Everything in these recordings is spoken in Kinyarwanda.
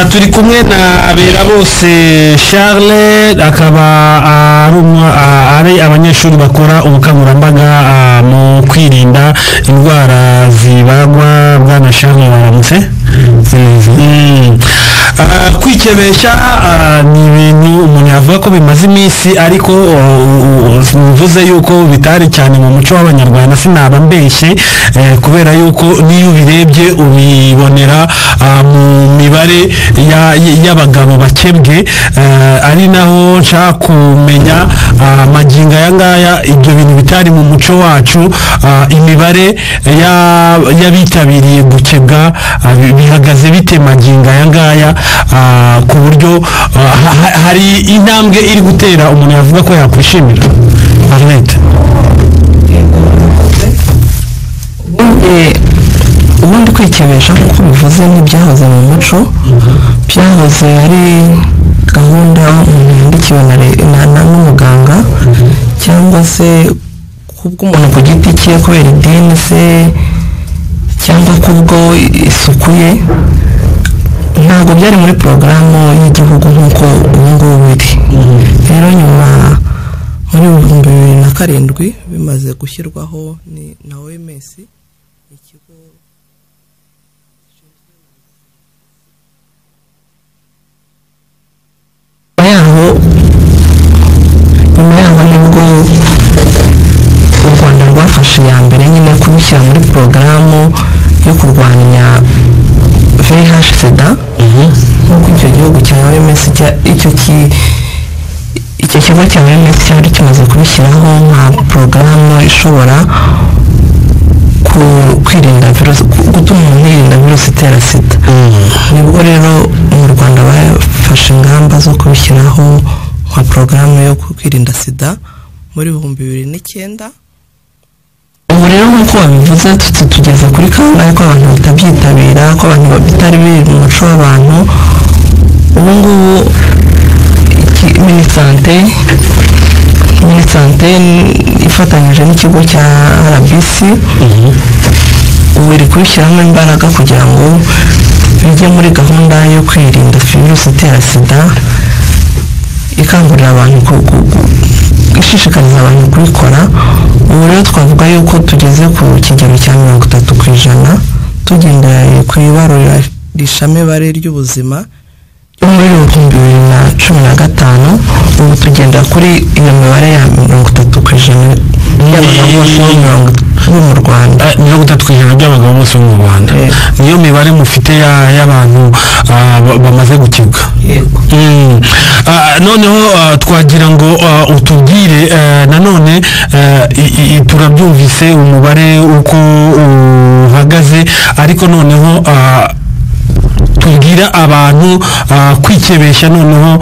turi kumwe na Berabose Charles akaba ari abanyeshuri bakora ubukangurambaga mu kwirinda indwara zibagwa. Bwana Charles waramutse. Kwikebesha ni ibintu umuntu yavuga ko bimaze iminsi, ariko mvuze yuko bitari cyane mu muco w'abanyarwanda sinaba mbeshye, kubera yuko niyo ubirebye ubibonera mu mibare y'abagabo bakebwe, ari naho nshaka kumenya magingo aya ngaya ibyo bintu bitari mu muco wacu, imibare y'abitabiriye gukebwa bihagaze bite magingo aya ngaya, ku buryo hari intambwe iri gutera umuntu yavuga ko yakwishimira. Arlette, ubundi kwikebesha nk'uko bivuze n'ibyahoze mu muco, byahoze ari gahunda umuntu yandikiwe n'umuganga, cyangwa se kubw'umuntu ku giti cye kubera idini se, cyangwa kubwo isuku ye. Ntabwo byari muri porogaramu y'igihugu nk'uko ubu ngubu biri. Rero nyuma muri 2007 bimaze gushyirwaho na OMS, ikigo nyuma yaho nibwo u Rwanda rwafashe ya mbere nyine kubishyira muri porogaramu yo kurwanya VIH sida, nk'uko icyo gihugu cya OMS icyo kigo cya OMS cyari kimaze kubishyiraho nka porogaramu ishobora kwirinda virusi, gutuma umuntu yirinda virusi itera sida. Nibwo rero mu Rwanda bafashe ingamba zo kubishyiraho nka porogaramu yo kwirinda sida muri 2009. Ubu rero nk'uko wabivuze tugeze kuri kangahe ko abantu batabyitabira, ko abantu bitari biri mu muco w'abantu. Ubu ngubu Minisante ifatanyije n'ikigo cya RBC ubu iri kubishyiramo imbaraga kugira ngo bijye muri gahunda yo kwirinda virusi itera sida, ikangurira abantu ishishikariza abantu kubikora. Ubu rero twavuga yuko tugeze ku kigero cya 30% tugendeye ku ibarura rishamibare ry'ubuzima yo muri 2015. ubu tugenda kuri iyo mibare ya 30% y'abagabo bose bo mu Rwanda. 30% by'abagabo bose mu Rwanda niyo mibare mufite y'abantu bamaze gukebwa. Noneho twagira ngo utubwire nanone, turabyumvise umubare uko uhagaze, ariko noneho tubwira abantu kwikebesha noneho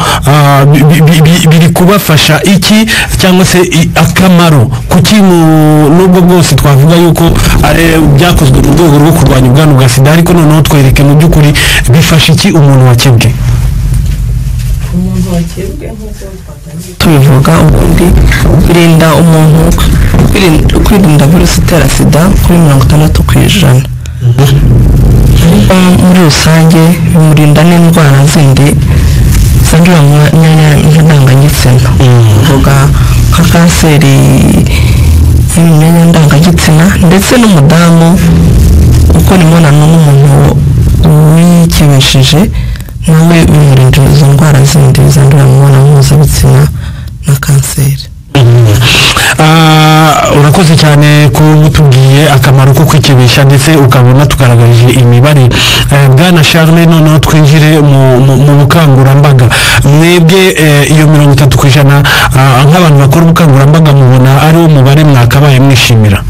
biri kubafasha iki, cyangwa se akamaro kuki nubwo bwose twavuga yuko byakozwe mu rwego rwo kurwanya ubwandu bwa sida, ariko noneho twereke mu by'ukuri bifasha iki umuntu wakebwe. Umuntu wakebwe nk'uko tubivuga, ubundi kwirinda virusi itera sida kuri 60%. Muri rusange bimurinda n'indwara zindi zandurira mu myanya ndangagitsina, uvuga nka kanseri y'imyanya ndangagitsina, ndetse n'umudamu ukora imibonano n'umuntu wikebesheje nawe bimurinda izo ndwara zindi zandurira mu mibonano mpuzabitsina na kanseri. Urakoze cyane ko mutubwiye akamaro ko kwikebesha, ndetse ukabona tugaragaje imibare. Bwana Charles, noneho twinjire mu bukangurambaga. Mwebwe iyo 30% nk'abantu bakora ubukangurambaga mubona ari wo mubare mwakabaye mwishimira?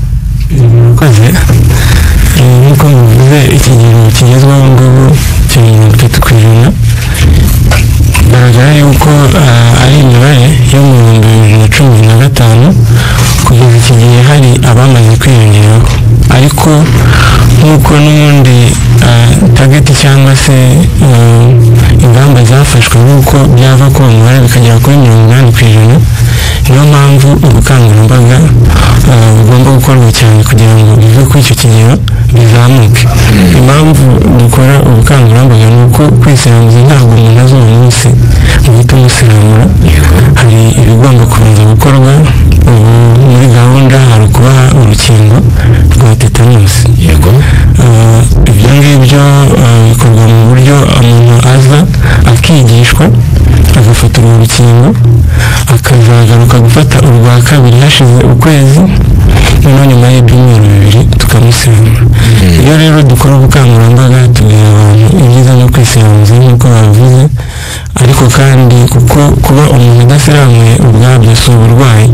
Murakoze. Nk'uko muvuze ikigero kigezweho ngubu cya 30%, bigaragara yuko ari imibare yo mu 2015. Kugeza iki gihe hari abamaze kwiyongeraho, ariko nk'uko n'ubundi target cyangwa se ingamba zafashwe nk'uko byava ku mubare bikagera kuri 80%, niyo mpamvu ubukangurambaga bugomba gukorwa cyane kugira ngo bive kuri icyo kigero bizamuke. Impamvu dukora ubukangurambaga ni uko kwisiramuza ntabwo umuntu azi uwo munsi uhita umusiramura. Hari ibigomba kubanza gukorwa. Muri gahunda hari kubaha urukingo rwa tetanusi. Ibyo ngibyo bikorwa mu buryo umuntu aza akigishwa agafata urwo rukingo akazagaruka gufata urwa kabiri hashize ukwezi, noneho nyuma y'ibyumweru 2 tukamusiramura. Iyo rero dukora ubukangurambaga tubwira abantu ibyiza no kwisiramuza nk'uko babivuze, ariko kandi kuko kuba umuntu adasiramuye ubwabyo si uburwayi,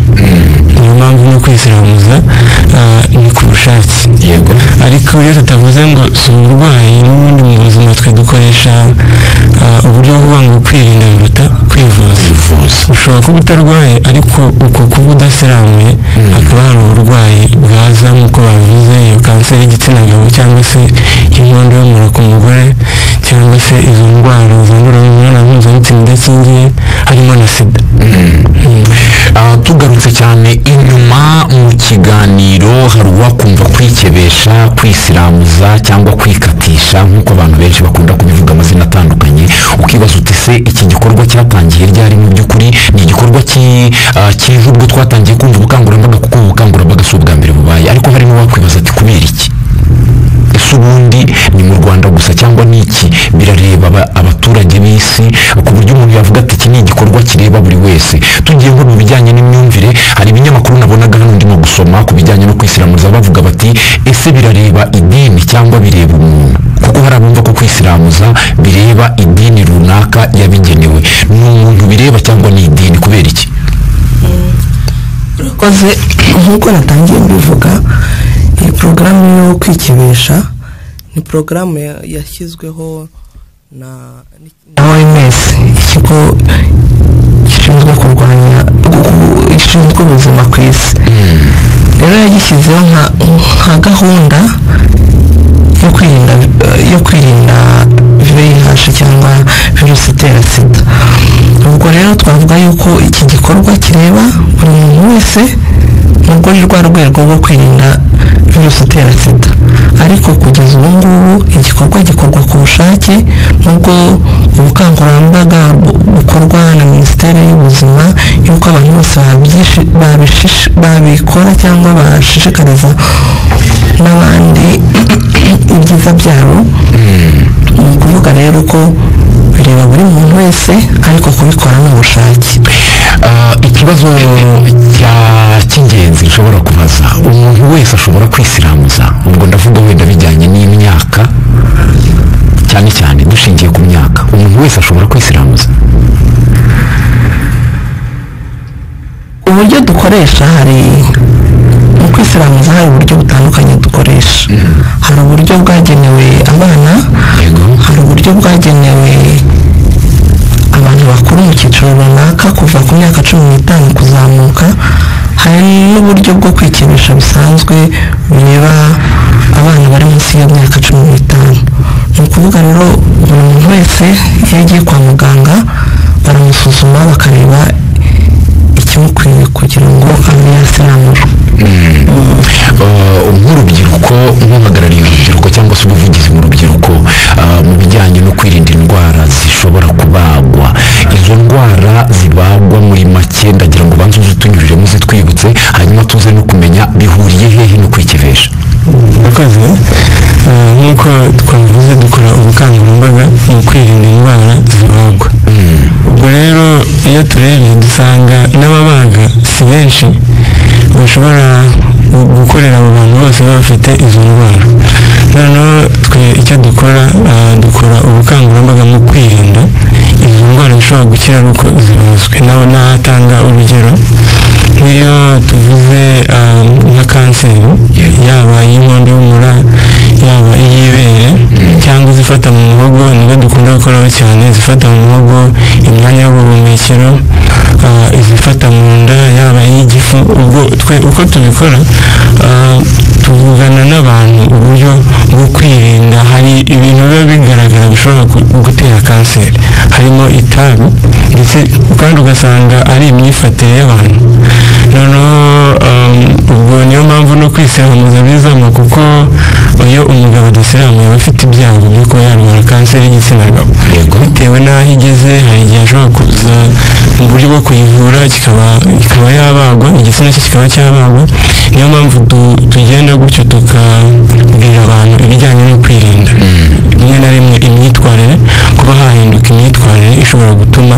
niyo mpamvu no kwisiramuza ni ku bushake. Ariko iyo tutavuze ngo si uburwayi, n'ubundi mu buzima twe dukoresha uburyo bwo ngo kwirinda biruta kwivuza. Ushobora kuba utarwaye ariko uko kuba udasiramuye hakaba hari uburwayi bwaza nk'uko babivuze, iyo kanseri y'igitsina gabo cyangwa se inkondo y'umura ku mugore, cyangwa se izo ndwara zandura mu mibonano mpuzabitsina idakingiye harimo na sida. Tugarutse cyane inyuma mu kiganiro, hari uwakumva kwikebesha, kwisiramuza cyangwa kwikatisha nk'uko abantu benshi bakunda kubivuga amazina atandukanye, ukibaza uti se iki gikorwa cyatangiye ryari? Mu by'ukuri ni igikorwa kije ubwo twatangiye kumva ubukangurambaga, kuko ubukangurambaga si ubwa mbere bubaye, ariko hari n'uwakwibaza ati kubera iki? Ese ubundi ni mu Rwanda gusa cyangwa ni iki? Birareba abaturage b'isi ku buryo umuntu yavuga ati iki ni igikorwa kireba buri wese. Tugiye nko mu bijyanye n'imyumvire, hari ibinyamakuru nabonaga hano ndimo gusoma ku bijyanye no kwisiramuza bavuga bati ese birareba idini cyangwa bireba umuntu? Kuko hari abumva ko kwisiramuza bireba idini runaka yabigenewe. Ni umuntu bireba cyangwa ni idini? Kubera iki? Urakoze. Nk'uko natangiye mbivuga, iyi porogaramu yo kwikebesha ni porogaramu yashyizweho na OMS, ikigo gishinzwe kurwanya gishinzwe ubuzima ku isi. Rero yagishyizeho nka gahunda yo kwirinda VIH cyangwa virusi itera sida. Ubwo rero twavuga yuko iki gikorwa kireba buri muntu wese nubwo ari rwa rwego rwo kwirinda virusi itera sida, ariko kugeza ubu ngubu igikorwa gikorwa ku bushake, nubwo ubukangurambaga bukorwa na Minisiteri y'Ubuzima yuko abantu bose babikora cyangwa bashishikariza n'abandi ibyiza byabo. Ni ukuvuga rero ko bireba buri muntu wese, ariko kubikora n'ubushake. Ikibazo cy'ingenzi ushobora kubaza, umuntu wese ashobora kwisiramuza? Ubwo ndavuga wenda bijyanye n'imyaka, cyane cyane dushingiye ku myaka, umuntu wese ashobora kwisiramuza? Uburyo dukoresha, hari mu kwisiramuza hari uburyo butandukanye dukoresha. Hari uburyo bwagenewe abana, hari uburyo bwagenewe abantu bakuru mu cyiciro runaka kuva ku myaka 15 kuzamuka, hari n'uburyo bwo kwikebesha bisanzwe bireba abana bari munsi y'imyaka 15. Ni ukuvuga rero buri muntu wese iyo agiye kwa muganga baramusuzuma bakareba ikimukwiye kugira ngo abe yasiramura. Nk'urubyiruko, nk'uhagarariye urubyiruko cyangwa se ubuvugizi mu rubyiruko mu bijyanye no kwirinda indwara zishobora kubagwa, izo ndwara zibagwa muri make ndagira ngo banze uzitunyuriremo zitwibutse, hanyuma tuze no kumenya bihuriye hehe no kwikebesha. Murakoze. Nk'uko twavuze dukora ubukangurambaga mu kwirinda indwara zibagwa. Ubwo rero iyo turebye dusanga n'ababaga si benshi bashobora gukorera abo bantu bose baba bafite izo ndwara. Noneho twe icyo dukora ubukangurambaga mu kwirinda izo ndwara zishobora gukira ari uko zibazwe. Naho natanga urugero, nk'iyo tuvuze nka kanseri, yaba iy'inkondo y'umura, yaba iy'ibere cyangwa izifata mu muhogo, nizo dukunda gukoraho cyane, izifata mu muhogo, imyanya y'ubuhumekero, izifata mu nda, yaba iy'igifu. Ubwo twe uko tubikora tuvugana n'abantu uburyo bwo kwirinda. Hari ibintu biba bigaragara bishobora gutera kanseri, harimo itabi, ndetse kandi ugasanga ari imyifatire y'abantu. Noneho ubwo niyo mpamvu no kwisiramuza bizamo, kuko iyo umugabo adasiramuye aba afite ibyago byo kuba yarwara kanseri y'igitsina gabo bitewe n'aho igeze. hari igihe ashobora kuza mu buryo bwo kuyivura ikaba yabagwa, igitsina cye kikaba cyabagwa. niyo mpamvu tugenda gutyo tukabwira abantu ibijyanye no kwirinda rimwe na rimwe imyitwarire, kuba hahinduka imyitwarire ishobora gutuma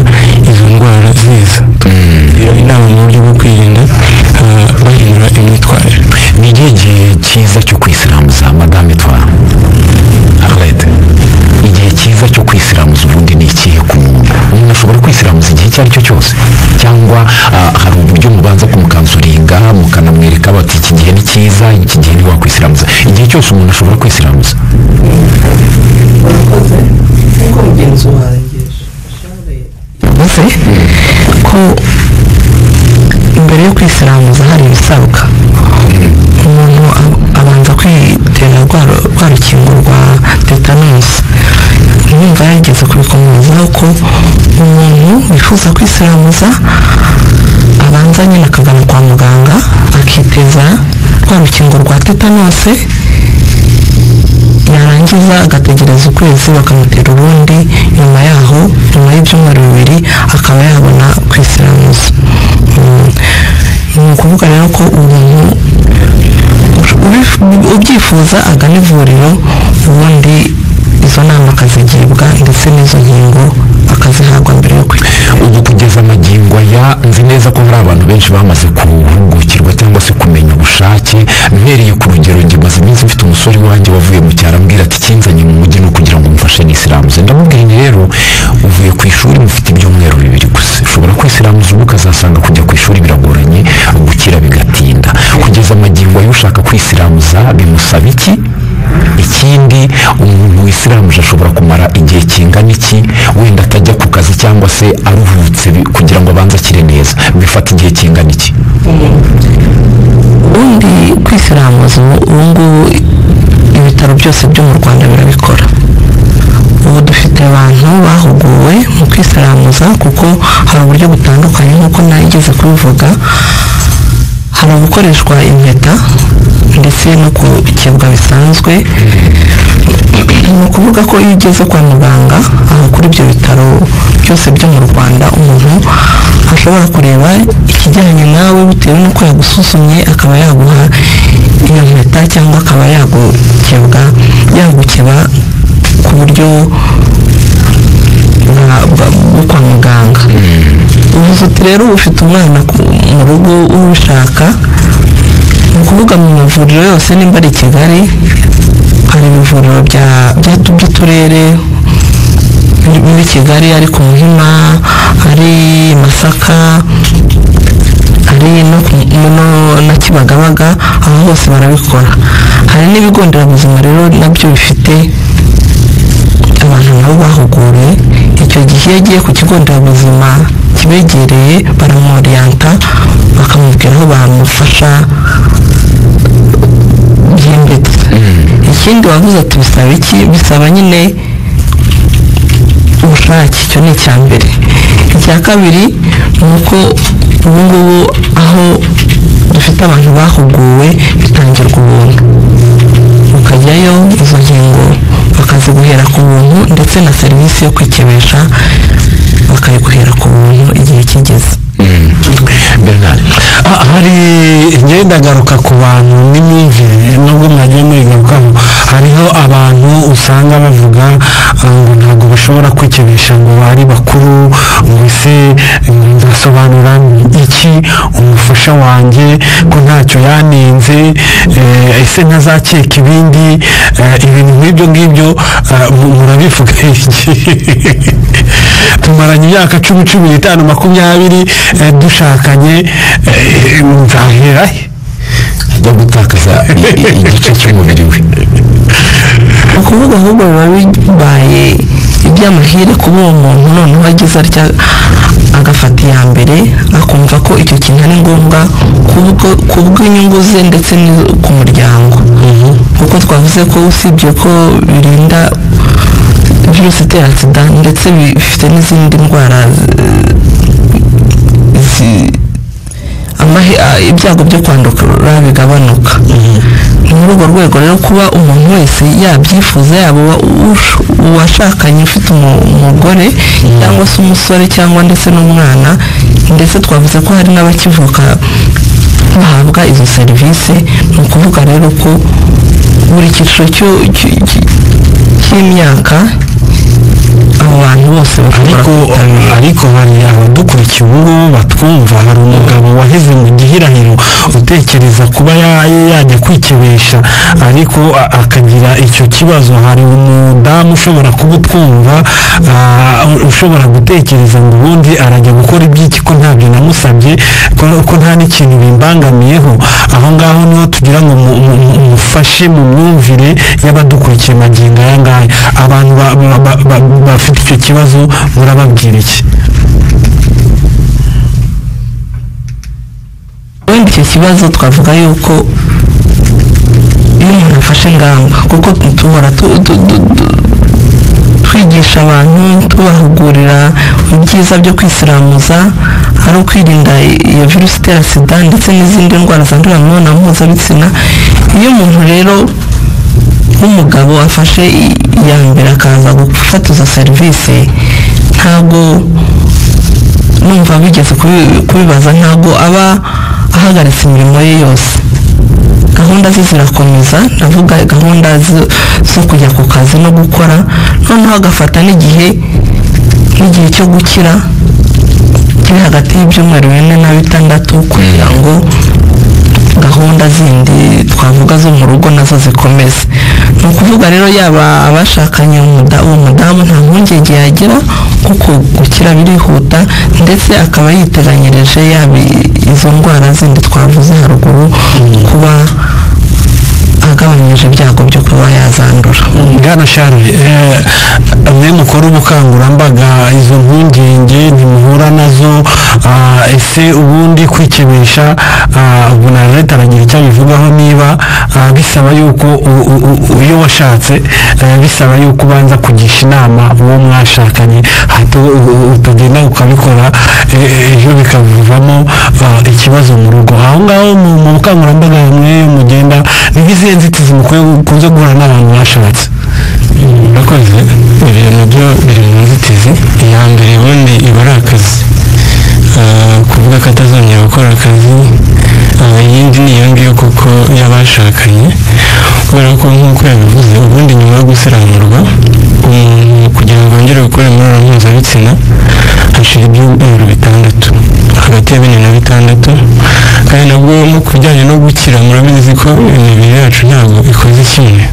izo ndwara ziza. tugira inama mu buryo bwo kwirinda bahindura imyitwarire. ni igihe cyiza cyo kwisiramuza madame twa Arlette? igihe cyiza cyo kwisiramuza ubundi ni ikihe ku muntu? umuntu ashobora kwisiramuza igihe icyo ari cyo cyose, cyangwa hari uburyo mubanza kumukanzuringa mukanamwereka bati iki gihe ni cyiza, iki gihe ni wakwisiramuza? igihe cyose umuntu ashobora kwisiramuza. nk'uko mugenzi wanjye yavuze ko mbere yo kwisiramuza hari ibisabwa. umuntu abanza kwitera rwa rukingo rwa tetanusi. nimba yageze kubikomerezaho ko umuntu wifuza kwisiramuza abanza nyine akagana kwa muganga akiteza rwa rukingo rwa tetanusi, yarangiza agategereza ukwezi bakamutera urundi. nyuma y'ibyumweru 2 akaba yabona kwisiramuza. ni ukuvuga rero ko umuntu ubyifuza agana ivuriro, ubundi izo nama akazigibwa ndetse n'izo nkingo akazihabwa mbere yo kwiga. ubu kugeza amagingo aya nzi neza ko hari abantu benshi bamaze kuhugukirwa cyangwa se kumenya ubushake. mpereye ku rugero, njye maze iminsi mfite umusore wanjye wavuye mu cyaro ambwira ati kinzanye mu mujyi no kugira ngo mufashe nisiramuze. ndamubwira nti rero uvuye ku ishuri mufite ibyumweru 2 gusa, ushobora kwisiramuza ubu ukazasanga kujya ku ishuri biragoranye, gukira bigatinda. kugeza amagingo aya ushaka kwisiramuza bimusaba iki? ikindi umuntu wisiramuje ashobora kumara igihe kingana iki wenda atajya ku kazi cyangwa se aruhutse kugira ngo abanze akire neza? bifata igihe kingana iki? ubundi kwisiramuza ubu ngubu ibitaro byose byo mu Rwanda birabikora. ubu dufite abantu bahuguwe mu kwisiramuza kuko hari uburyo butandukanye nk'uko nageze kubivuga. hari gukoreshwa impeta ndetse no gukebwa bisanzwe. ni ukuvuga ko iyo ugeze kwa muganga aho kuri ibyo bitaro byose byo mu Rwanda, umuntu ashobora kureba ikijyanye nawe bitewe n'uko yagusuzumye, akaba yaguha iyo mpeta cyangwa akaba yagukeba ku buryo bwo kwa muganga. ubuze uti rero ufite umwana mu rugo ubishaka, ni ukuvuga mu mavuriro yose nimba ari Kigali, hari ibivuriro by'uturere muri Kigali, ari ku Muhima, ari Masaka, ari na Kibagabaga, aho hose barabikora. hari n'ibigo nderabuzima rero nabyo bifite abantu nabo bahuguriwe. icyo gihe iyo agiye ku kigo nderabuzima kibegereye baramworiyanta bakamubwira aho bamufasha byimbitse. ikindi wavuze ati bisaba iki? bisaba nyine ubushake. icyo ni icya mbere. icya kabiri ni uko ubu ngubu aho dufite abantu bahuguwe bitangirwa ubuntu, ukajyayo izo ngingo bakaziguhera ku buntu, ndetse na serivisi yo kwikebesha bakayiguhera ku buntu igihe kigeze. Bernard, hari ngendagaruka ku bantu n'imyumvire, nubwo mwagiye muyigarukaho, hariho abantu usanga bavuga ngo ntabwo bashobora kwikebesha ngo bari bakuru, ngo ese nzasobanura iki umufasha wanjye ko ntacyo yanenze, ese ntazakeka ibindi, ibintu nk'ibyo ngibyo murabivuga iki? tumaranye imyaka 10, 15, 20 dushakanye, nzahera ajya gutakaza igice cy'umubiri we. ukuvuga ahubwo biba bibaye iby'amahire kuba uwo muntu noneho agize atya agafata iya mbere, akumva ko icyo kintu ari ngombwa ku bw'inyungu ze ndetse no ku muryango. kuko twavuze ko usibye ko birinda virusi itera sida, ndetse bifite n'izindi ndwara ibyago byo kwandura bigabanuka. muri urwo rwego rero kuba umuntu wese yabyifuza, yaba uwashakanye ufite umugore cyangwa se umusore cyangwa ndetse n'umwana, ndetse twavuze ko hari n'abakivuka bahabwa izo serivisi. Ni ukuvuga rero ko buri cyiciro cy'imyaka abo bantu bose ariko hari abadukurikiye ubu batwumva. Hari umugabo waheze mu gihirahiro utekereza kuba yajya kwikebesha ariko akagira icyo kibazo. Hari umudamu ushobora kuba utwumva ushobora gutekereza ngo ubundi arajya gukora iby'iki ko ntabyo namusabye, ko nta n'ikintu bimbangamiyeho. Aho ngaho niho tugira ngo mufashe mu myumvire y'abadukurikiye magingo aya ngaya. Abantu bafite icyo kibazo murababwira iki? wenda icyo kibazo twavuga yuko iyo umuntu afashe ingamba, kuko tubora twigisha abantu tubahugurira ibyiza byo kwisiramuza, ari ukwirinda iyo virusi itera sida ndetse n'izindi ndwara zandurira mu mibonano mpuzabitsina. Iyo umuntu rero nk'umugabo afashe iya mbere akaza gufata izo serivisi, ntabwo numva bigeze kubibaza, ntabwo aba ahagaritse imirimo ye yose. Gahunda ze zirakomeza, ndavuga gahunda zo kujya ku kazi no gukora, noneho agafata n'igihe cyo gukira kiri hagati y'ibyumweru 4 na 6 kugira ngo gahunda zindi twavuga zo mu rugo nazo zikomeze. Ni ukuvuga rero yaba abashakanye uwo mudamu nta mpungenge yagira kuko gukira birihuta, ndetse akaba yiteganyirije yaba izo ndwara zindi twavuze haruguru kuba agabanyije ibyago byo kuba yazandura. Bwana Charles, mwe mukora ubukangurambaga, izo mpungenge ntimuhura nazo? Ese ubundi kwikebesha ubu na leta aragira icyo abivugaho, niba bisaba yuko iyo washatse bisaba yuko ubanza kugisha inama uwo mwashakanye, hato utagenda ukabikora ejo bikavamo ikibazo mu rugo. Aho ngaho mu bukangurambaga mwe mugenda n'izihe nzitizi mukunze guhura n'abantu bashatse? Murakoze. Ibyo nabyo biri mu nzitizi. Iya mbere ubundi iba ari akazi, kuvuga ko atazongera gukora akazi. Iyindi ni iyo ngiyo kuko y'abashakanye, kubera ko nk'uko yabivuze ubundi nyuma yo gusiramurwa umuntu kugira ngo yongere gukora imibonano mpuzabitsina hashira ibyumweru 6, hagati ya 4 na 6. kandi nabwo mu kujyanye no gukira murabizi ko imibiri yacu ntabwo ikoze kimwe.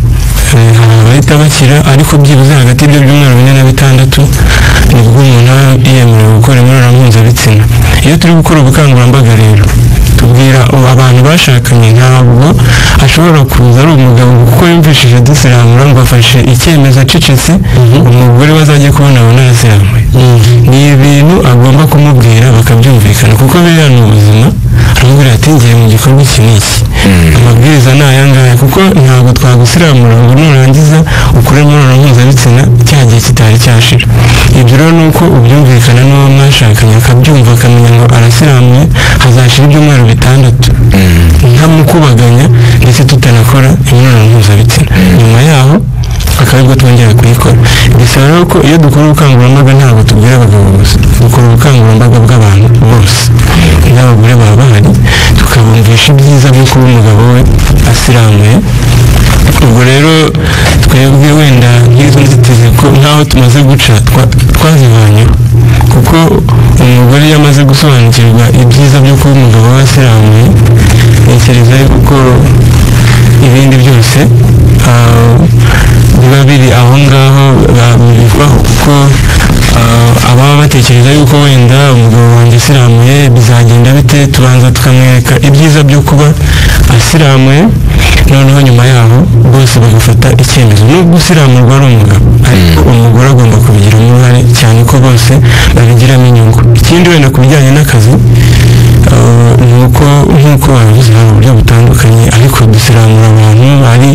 Bahita bakira, ariko byibuze hagati y'ibyo byumweru 4 na 6 nibwo umuntu yemerewe gukora imibonano mpuzabitsina. Iyo turi gukora ubukangurambaga rero tubwira abantu bashakanye ntabwo ashobora kuza ari umugabo kuko yumvishije dusiramura ngo afashe icyemezo acecetse umugore bazajya kubona abona yasiramuye. Ni ibintu agomba kumubwira bakabyumvikana, kuko biriya ni ubuzima. Aramubwira ati ngiye mu gikorwa iki n'iki, amabwiriza ni aya ngaya, kuko ntabwo twagusiramura ngo nurangiza ukore imibonano mpuzabitsina cya gihe kitari cyashira. Ibyo rero ni uko ubyumvikana n'uwo mwashakanye akabyumva, akamenya ngo arasiramuye hazashira ibyumweru 6 ntamukubaganya ndetse tutanakora imibonano mpuzabitsina. Nyuma yaho akabibwo twongera kuyikora. Bisaba rero ko iyo dukora ubukangurambaga ntabwo tubwira abagabo gusa, dukora ubukangurambaga bw'abantu bose, n'abagore baba bahari, tukabumvisha ibyiza byo kuba umugabo we asiramuye. Ubwo rero twebwe wenda nk'izo nzitizi ko nkaho tumaze guca twazivanyeho, kuko umugore iyo amaze gusobanukirwa ibyiza byo kuba umugabo we asiramuye, ntekereza yuko ibindi byose biba biri aho ngaho bivaho, kuko ababa batekereza yuko wenda umugabo wanjye asiramuye bizagenda bite, tubanza tukamwereka ibyiza byo kuba asiramuye, noneho nyuma yaho bose bagafata icyemezo. Nubwo usiramurwa ari umugabo, ariko umugore agomba kubigiramo uruhare cyane ko bose babigiramo inyungu. Ikindi wenda ku bijyanye n'akazi, ni uko nk'uko babivuze hari uburyo butandukanye atandukanye ariko dusiramura abantu ari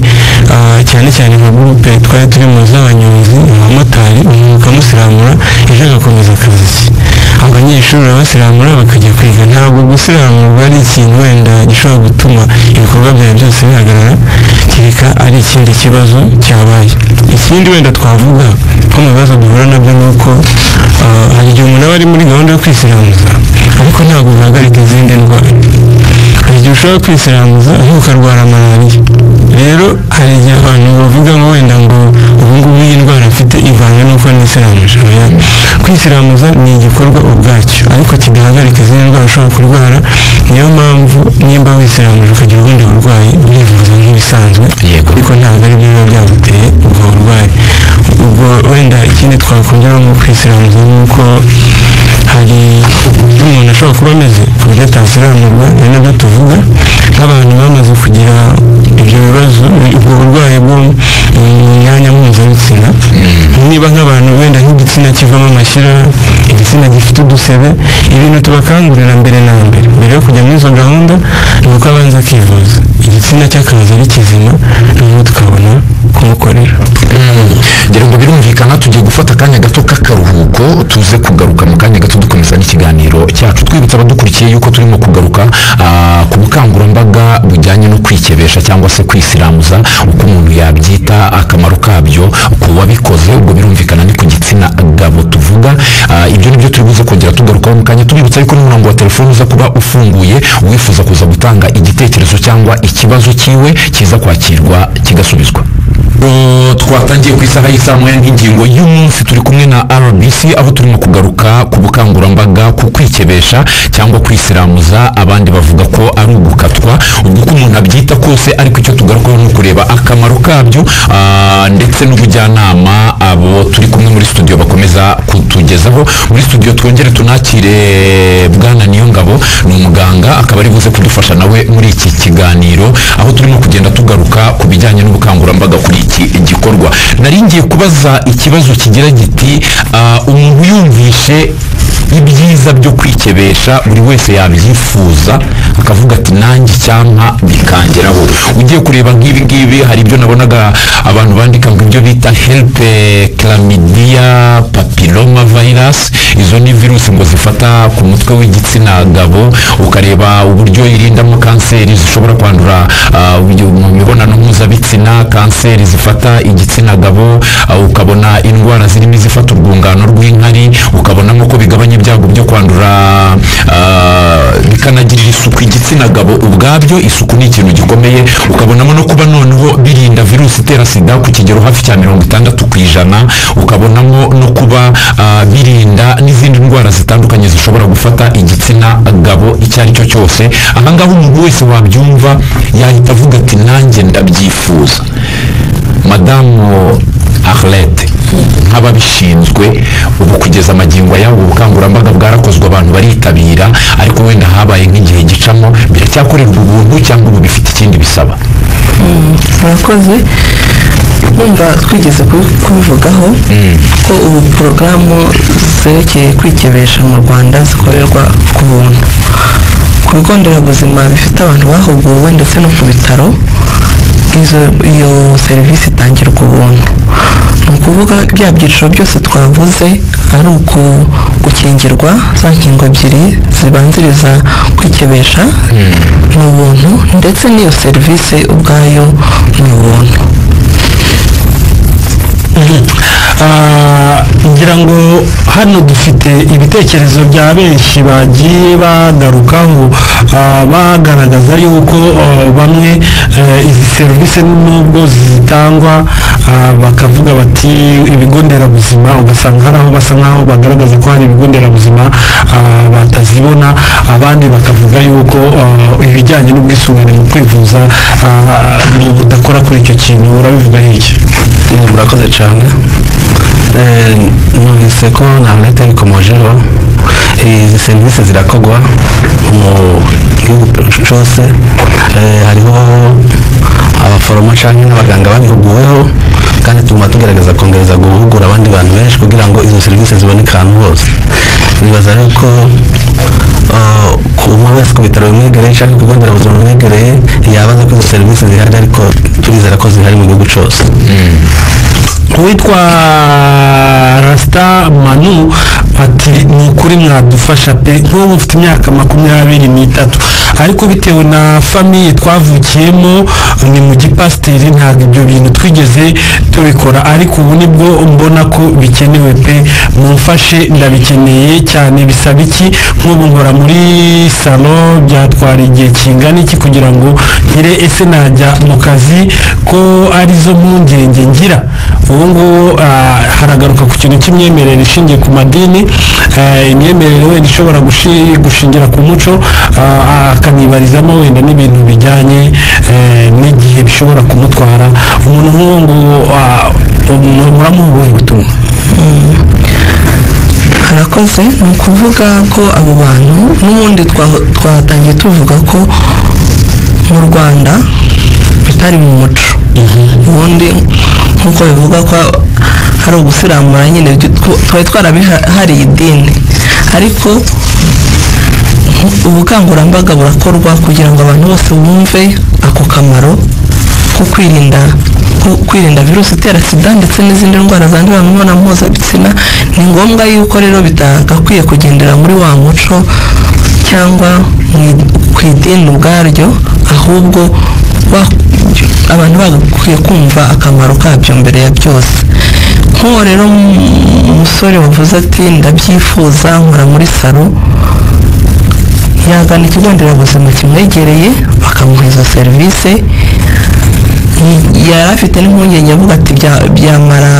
cyane cyane nka gurupe twari turimo z'abanyonzi abamotari umuntu ukamusiramura ejo agakomeza akazi ke abanyeshuri babasiramura bakajya kwiga ntabwo gusiramurwa ari ikintu wenda gishobora gutuma ibikorwa byawe byose bihagarara kereka ari ikindi kibazo cyabaye. Ikindi wenda twavuga ko mu bibazo duhura nabyo ni uko hari igihe umuntu aba ari muri gahunda yo kwisiramuza ariko ntabwo bihagarika izindi ndwara. Hari igihe ushobora kwisiramuza ariko ukarwara malariya. Rero hari igihe abantu bavuga ngo wenda ngo ubu ngubu iyi ndwara afite ivanye n'uko nisiramuje. Kwisiramuza ni igikorwa ubwacyo ariko kidahagarika izindi ndwara ushobora kurwara. Niyo mpamvu nimba wisiramuje ukagira ubundi burwayi urivuza nk'ibisanzwe ariko ntabwo ari byo biba byaguteye ubwo burwayi. Ubwo wenda ikindi twakongeraho mu kwisiramuza ni uko hari uburyo umuntu ashobora kuba ameze ku buryo atasiramurwa ni nabyo tuvuga nk'abantu bamaze kugira ibyo bibazo ubwo burwayi bwo mu myanya mpuzabitsina. Niba nk'abantu wenda nk'igitsina kivamo amashyira, igitsina gifite udusebe, ibintu tubakangurira mbere na mbere yo kujya muri izo gahunda ni uko abanza akivuza igitsina cy'akaza ari kizima noneho tukabona kumukorera. ngira ngo birumvikana tugiye gufata akanya gato k'akaruhuko tuze kugaruka mu kanya gato dukomeza n'ikiganiro cyacu twibutsa abadukurikiye yuko turimo kugaruka ku bukangurambaga bujyanye no kwikebesha cyangwa se kwisiramuza uko umuntu yabyita akamaro kabyo ku wabikoze. ubwo birumvikana ni ku gitsina gabo tuvuga. Ibyo nibyo turi buze kongera tugarukaho mu kanya tubibutsa yuko n'umurongo wa telefone uza kuba ufunguye uwifuza kuza gutanga igitekerezo cyangwa ikibazo cyiwe kiza kwakirwa kigasubizwa. Twatangiye ku isaha y'isaa moya nk'ingingo y'umunsi turi kumwe na RBC aho turimo kugaruka ku bukangurambaga ku kwikebesha cyangwa kwisiramuza. Abandi bavuga ko ari ugukatwa ubwo uko umuntu abyita kose ariko icyo tugarukaho ni ukureba akamaro kabyo ndetse n'ubujyanama abo turi kumwe muri studio bakomeza kutugezaho. Muri studio twongere tunakire Bwana Niyongabo ni umuganga akaba ari buze kudufasha nawe muri iki kiganiro aho turimo kugenda tugaruka ku bijyanye n'ubukangurambaga kuri iki gikorwa. Nari ngiye kubaza ikibazo kigira giti umuntu yumvishe ibyiza byo kwikebesha buri wese yabyifuza akavuga ati nanjye cyampa bikangeraho. Ugiye kureba nk'ibi ngibi hari ibyo nabonaga abantu bandika ngo ibyo bita chlamydia papilloma virus. Izo ni virusi ngo zifata ku mutwe w'igitsina gabo ukareba uburyo irindamo kanseri zishobora kwandura mu mibonano mpuzabitsina, kanseri zifata igitsina gabo ukabona indwara zirimo izifata urwungano rw'inkari ukabonamo ko bigabanya ibyago byo kwandura bikanagirira isuku igitsina gabo ubwabyo. Isuku ni ikintu gikomeye. Ukabonamo no kuba noneho birinda virusi itera sida ku kigero hafi cya 60%. Ukabonamo no kuba birinda n'izindi ndwara zitandukanye zishobora gufata igitsina gabo icyo ari cyo cyose. Ahangaha umuntu wese wabyumva yahita avuga ati nanjye ndabyifuza. Madamu Arlette nk'ababishinzwe ubu kugeza amagingo yabo ubukangurambaga bwarakozwe abantu baritabira ariko wenda habaye nk'igihe gicamo biracyakorerwa ubuntu cyangwa ubu bifite ikindi bisaba? murakoze. Numva twigeze kubivugaho ko ubu porogaramu zerekeye kwikebesha mu Rwanda zikorerwa ku buntu ku bigo nderabuzima bifite abantu bahuguwe ndetse no ku bitaro. Iyo serivisi itangirwa ubuntu. Ni ukuvuga bya byiciro byose twavuze ari gukingirwa za nkingo ebyiri zibanziriza kwikebesha ni ubuntu ndetse n'iyo serivisi ubwayo ni ubuntu. ngira ngo hano dufite ibitekerezo bya benshi bagiye bagarukaho bagaragaza yuko bamwe izi serivisi nubwo zitangwa bakavuga bati ibigo nderabuzima ugasanga hari aho basa nkaho bagaragaza ko hari ibigo nderabuzima batazibona. Abandi bakavuga yuko ibijyanye n'ubwisungane mu kwivuza budakora kuri icyo kintu. urabivuga iki? Murakoze cyane. Numvise ko nta leta yikomojeho izi serivisi zirakogwa mu gihugu cyose. Hariho abaforomo cyangwa n'abaganga babihuguweho kandi tuguma tugerageza kongereza guhugura abandi bantu benshi kugira ngo izo serivisi ziboneke ahantu hose. Nibaza rero ko umwe wese ku bitaro bimwegereye cyangwa ku bigo nderabuzima bimwegereye yabaza ko izo serivisi zihari, ariko turizera ko zihari mu gihugu cyose. uwitwa Rasta Manu ati ni ukuri mwadufasha pe, nk'ubu mfite imyaka 23 ariko bitewe na famiye twavukiyemo ni mu gipasiteri ntabwo ibyo bintu twigeze tubikora, ariko ubu nibwo mbona ko bikenewe pe, mumfashe ndabikeneye cyane. Bisaba iki? nk'ubu nkora muri salo, byatwara igihe kingana iki kugira ngo ngire, ese najya mu kazi ko arizo mpungenge ngira? ubu ngubu haragaruka ku kintu cy'imyemerere ishingiye ku madini, imyemerere wenda ishobora gushingira ku muco, akanibarizamo wenda n'ibintu bijyanye n'igihe bishobora kumutwara. umuntu nk'uwo nguwo muramuha ubutumwa? harakoze. ni ukuvuga ko abo bantu n'ubundi twatangiye tuvuga ko mu Rwanda bitari mu muco. ubundi nk'uko bivuga ko hari ugusiramura nyine, twari twarabihariye idini, ariko ubukangurambaga burakorwa kugira ngo abantu bose bumve ako kamaro ko kwirinda virusi itera sida ndetse n'izindi ndwara zandurira mu mibonano mpuzabitsina. ni ngombwa yuko rero bitagakwiye kugendera muri wa muco cyangwa ku idini ubwaryo, ahubwo abantu bagakwiye kumva akamaro kabyo mbere ya byose. nk'uwo rero umusore wavuze ati ndabyifuza, nkora muri salo, yagana ikigo nderabuzima kimwegereye bakamuha izo serivisi. yari afite n'impungenge avuga ati byamara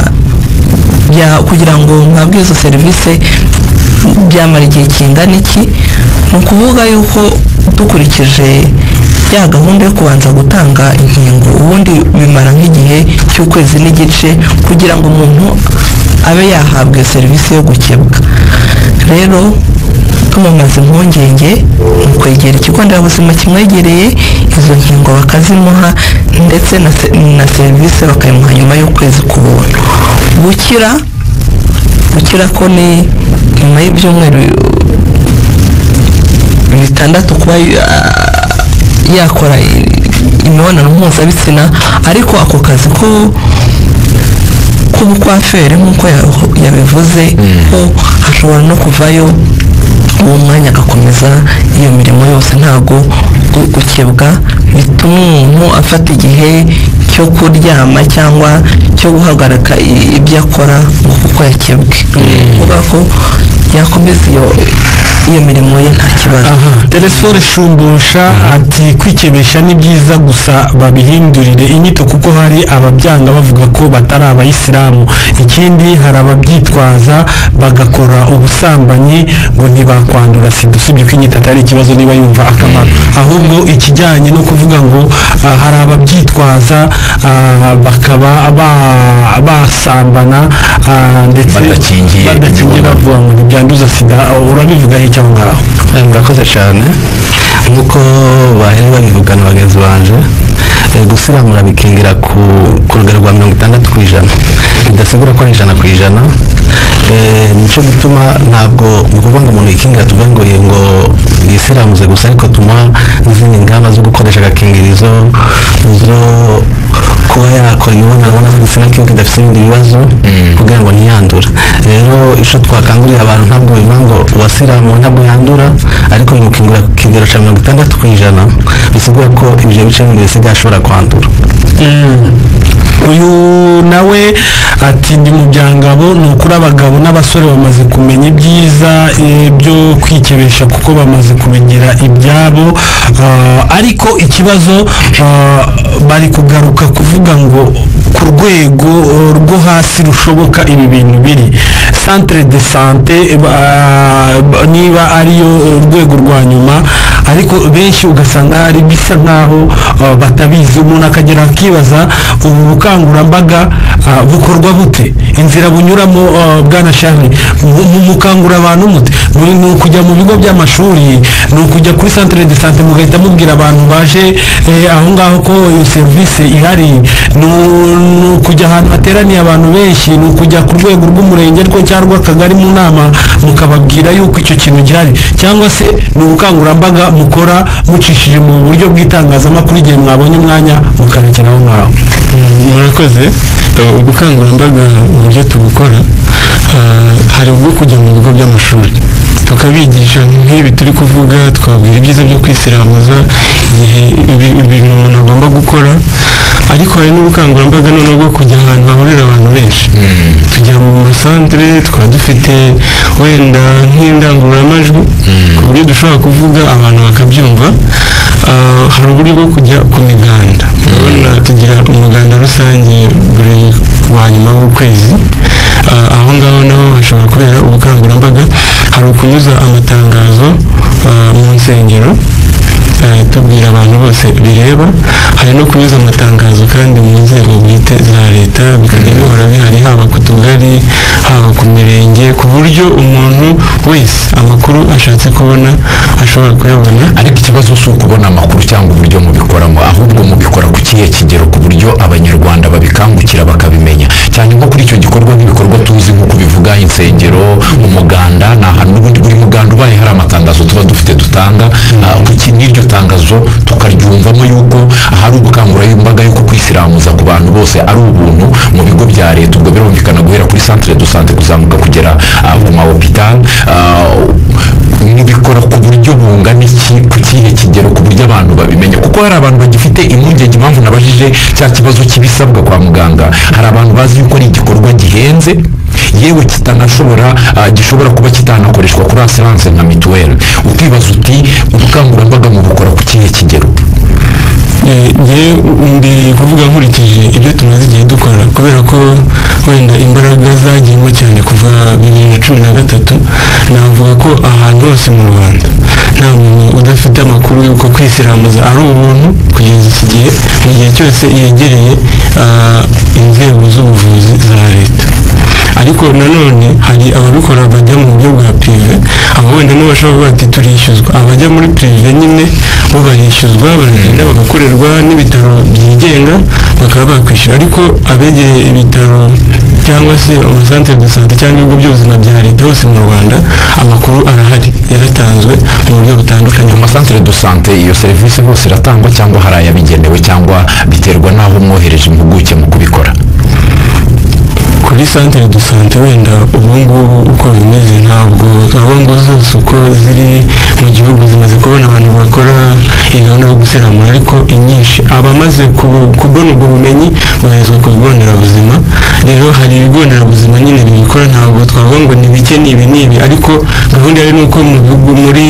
kugira ngo mpabwe izo serivisi byamara igihe kingana iki? ni ukuvuga yuko dukurikije ya gahunda yo kubanza gutanga inkingo, ubundi bimara nk'igihe cy'ukwezi n'igice kugira ngo umuntu abe yahabwa serivisi yo gukebwa. rero tumumaze impungenge mu kwegera ikigo nderabuzima kimwegereye, izo nkingo bakazimuha ndetse na serivisi bakayimuha nyuma y'ukwezi ku buntu. gukira ko ni nyuma y'ibyumweru 6 kuba yakora imibonano mpuzabitsina, ariko ako kazi k'ubukwaferi nk'uko yabivuze ko ashobora no kuvayo uwo mwanya agakomeza iyo mirimo yose. ntabwo gukebwa bituma umuntu afata igihe cyo kuryama cyangwa cyo guhagarika ibyo akora ngo kuko yakebwe. kuvuga ko yakomeza iyo mirimo ye nta kibazo. Telesfore Shumbusha ati kwikebesha ni byiza, gusa babihindurire inyito kuko hari ababyanga bavuga ko batari abayisilamu. ikindi hari ababyitwaza bagakora ubusambanyi ngo ntibakwandura sida. usibye ko inyito atari ikibazo niba yumva akamaro, ahubwo ikijyanye no kuvuga ngo hari ababyitwaza bakaba basambana ndetse badakingiye bavuga ngo ntibyanduza sida. urabivugaho icyo ngaho? murakoze cyane. nk'uko bahera babivugana bagenzi banje, gusiramura bikingira ku rugero rwa 60%, bidasigura ko ari 100%. nicyo gituma ntabwo ni ukuvuga ngo umuntu yikingira tuvuga ngo yisiramuze gusa, ariko tumuha n'izindi ngamba zo gukoresha agakingirizo, zo kuba yakora imibonano mpuzabitsina kiyo kidafite ibindi bibazo kugira ngo ntiyandure. rero icyo twakangurira abantu, ntabwo bivuga ngo uwasiramuwe ntabwo yandura, ariko bimukingira ku kigero cya 60%, bisigura ko ibyo bice bindi bisigaye ashobora kwandura. uyu nawe ati ndi mu byangabo. ni ukuri abagabo n'abasore bamaze kumenya ibyiza byo kwikebesha kuko bamaze kumenyera ibyabo, ariko ikibazo bari kugaruka kuvuga ngo ku rwego rwo hasi rushoboka ibi bintu biri centre de sante, niba ariyo urwego rwa nyuma, ariko benshi ugasanga hari bisa nkaho batabizi. umuntu akagera akibaza ubu bukangurambaga bukorwa bute, inzira bunyuramo bwana Charles, mukangura abantu mute? ni ukujya mu bigo by'amashuri, ni ukujya kuri centre de sante mugahita mubwira abantu baje aho ngaho ko iyo serivisi ihari, ni ukujya ahantu hateraniye abantu benshi, ni ukujya ku rwego rw'umurenge cyangwa akagari mu nama mukababwira yuko icyo kintu gihari, cyangwa se ni ubukangurambaga mukora mucishije mu buryo bw'itangazamakuru igihe mwabonye umwanya mukarekeraho ngaho? murakoze. Ubukangurambaga uburyo tubukora, hari ubwo kujya mu bigo by'amashuri tukabigisha nk'ibi turi kuvuga, twabwira ibyiza byo kwisiramuza igihe ibintu umuntu agomba gukora, ariko hari n'ubukangurambaga noneho bwo kujya ahantu hahurira abantu benshi. tujya mu masantere, twaba dufite wenda nk'indangururamajwi ku buryo dushobora kuvuga abantu bakabyumva. hari uburyo bwo kujya ku miganda, urabona tugira umuganda rusange buri wa nyuma w'ukwezi. aho ngaho naho hashobora kubera ubukangurambaga, hari ukunyuza amatangazo mu nsengero tubwira abantu bose bireba, hari no kunyuza amatangazo kandi mu nzego bwite za leta, bikajya bihora bihari haba ku tugari haba ku mirenge, ku buryo umuntu wese amakuru ashatse kubona ashobora kuyabona. ariko ikibazo si ukubona amakuru cyangwa uburyo mubikoramo, ahubwo mubikora ku kihe kigero ku buryo abanyarwanda babikangukira bakabimenya, cyane nko kuri icyo gikorwa nk'ibikorwa tuzi nk'uko bivuga insengero, umuganda, ni ahantu n'ubundi buri muganda ubaye hari amatangazo tuba dufite dutanga, n'iryo tangazo tukaryumvamo yuko ahari ubukangurambaga yuko kwisiramuza ku bantu bose ari ubuntu mu bigo bya leta. ubwo birumvikana guhera kuri centre de santé kuzamuka kugera ku ma hopital. mubikora ku buryo bungana iki, ku kihe kigero ku buryo abantu babimenya? kuko hari abantu bagifite impungenge, impamvu nabajije cya kibazo cy'ibisabwa kwa muganga. hari abantu bazi yuko ari igikorwa gihenze, yewe gishobora kuba kitanakoreshwa kuri assurance nka mituweli. ukibaza uti ubukangurambaga mubukora ku kihe kigero? ndi kuvuga nkurikije ibyo tumaze igihe dukora, kubera ko wenda imbaraga zagiyemo cyane kuva 2013, navuga ko ahantu hose mu Rwanda nta muntu udafite amakuru y'uko kwisiramuza ari ubuntu kugeza iki gihe, mu gihe cyose yegereye inzego z'ubuvuzi za leta. ariko nanone hari ababikora bajya mu buryo bwa prive, abo wenda n'abashobora kuvuga ati turishyuzwa. abajya muri prive nyine bo barishyuzwa, baragenda bagakorerwa n'ibitaro byigenga bakaba bakwishyura, ariko abegereye ibitaro cyangwa se amasantere de sante cyangwa ibigo by'ubuzima bya leta hose mu Rwanda amakuru arahari, yaratanzwe mu buryo butandukanye. mu masantere de sante iyo serivisi hose iratangwa cyangwa hari ayabigenewe, cyangwa biterwa n'aho mwohereje impuguke mu kubikora? kuri santere de sante wenda ubungubu uko bimeze, ntabwo gahunda zose uko ziri mu gihugu zimaze kubona abantu bakora iyi gahunda yo gusiramura, ariko inyinshi abamaze kubona ubwo bumenyi boherezwa ku bigo nderabuzima. rero hari ibigo nderabuzima nyine bibikora, ntabwo twavuga ngo ni bike ni ibi, ariko gahunda yari nuko mu bihugu muri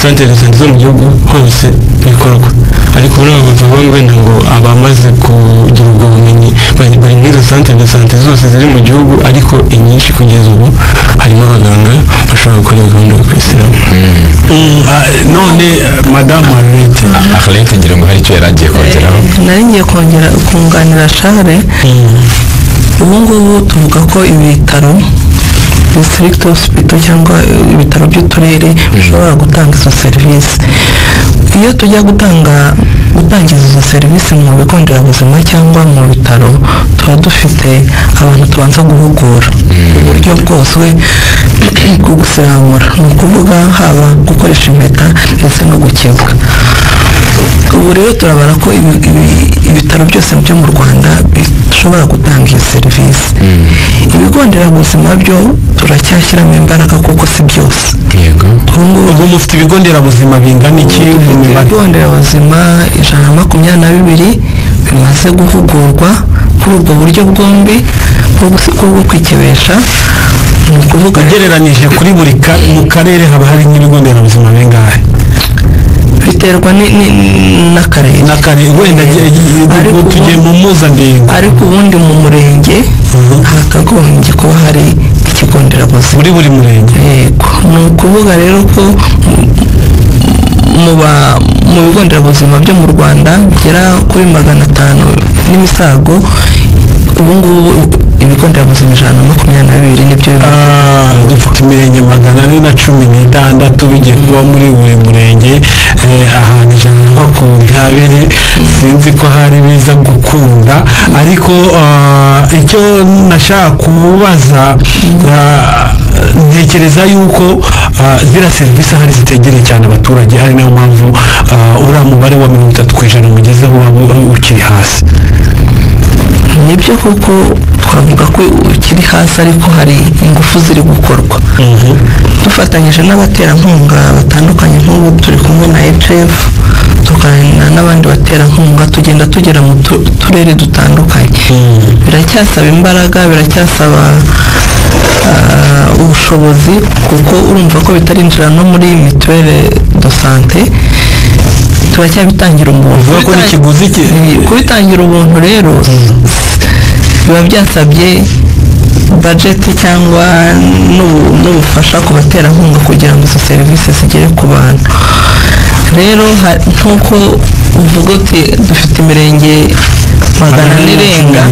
santere de sante zo mu gihugu hose bikorwa, ariko ntabwo tuvuga ngo wenda ngo abamaze kugira ubwo bumenyi bari muri izo santere de sante zose ziri mu gihugu, ariko inyinshi kugeza ubu harimo abaganga bashobora gukora gahunda yo kwisiramu. none madamu Arlette ngira ngo hari icyo yari agiye kongeraho. nari ngiye kunganira Charles. ubu ngubu tuvuga ko ibitaro district hospital cyangwa ibitaro by'uturere bishobora gutanga izo serivisi. iyo tujya gutangiza izo serivisi mu bigo nderabuzima cyangwa mu bitaro, tuba dufite abantu tubanza guhugura uburyo bwose bwo gusiramura, ni ukuvuga haba gukoresha impeta ndetse no gukebwa. ubu rero turabara ko ibitaro byose byo mu Rwanda bishobora gutanga iyo serivisi. ibigo nderabuzima byo turacyashyiramo imbaraga kuko si byose. ubu mufite ibigo nderabuzima bingana iki? ibigo nderabuzima 122 bimaze guhugurwa kuri ubwo buryo bwombi bwo kwikebesha. ni ukuvuga ugereranyije kuri buri mu karere haba hari nk'ibigo nderabuzima bingahe? biterwa n'akarere wenda tugiye mu mpuzandengo, ariko ubundi mu murenge hakagombye kuba hari ikigo nderabuzima muri buri murenge. yego, ni ukuvuga rero ko mu bigo nderabuzima byo mu Rwanda bigera kuri 500 n'imisago. ubu ngubu ibigo nderabuzima 122 nibyo dufite imirenge 416 bigiye kuba muri buri murenge, ahantu 110 makumyabiri sinzi ko hari biza gukunda ariko icyo nashaka kubaza ntekereza yuko ziriya serivisi hari zitegereye cyane abaturage ari nayo mpamvu uriya mubare wa 30% mugezeho waba ukiri hasi. nibyo kuko twavuga ko ukiri hasi ariko hari ingufu ziri gukorwa dufatanyije n'abaterankunga batandukanye nk'ubu turi kumwe na HF tuganira n'abandi baterankunga tugenda tugera mu turere dutandukanye biracyasaba imbaraga biracyasaba ubushobozi kuko urumva ko bitarinjira no muri mituwele de sante turacyabitangira umuntu kubitangira ubuntu rero biba byasabye budget cyangwa n'ubufasha ku baterankunga kugira ngo izo serivisi zigere ku bantu rero nk'uko uvuga uti dufite imirenge 400 irenga